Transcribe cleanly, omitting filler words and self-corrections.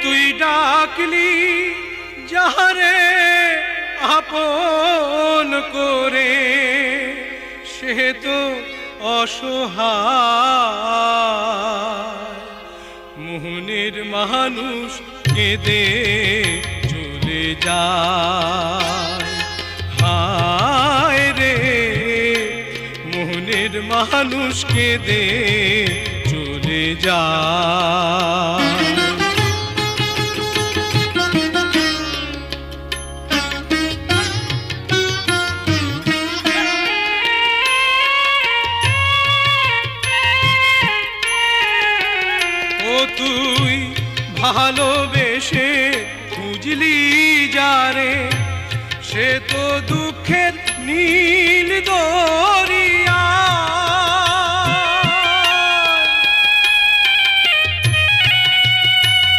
তুই ডাকলি যাহারে আপন করে, সে তো অসহায়। মোহনের মানুষ কেঁদে চলে যায়। হায় রে মোহনের মানুষ কেঁদে চলে যায়। তুই ভালোবেসে খুঁজলি যারে, সে তো দুঃখের নীল দোল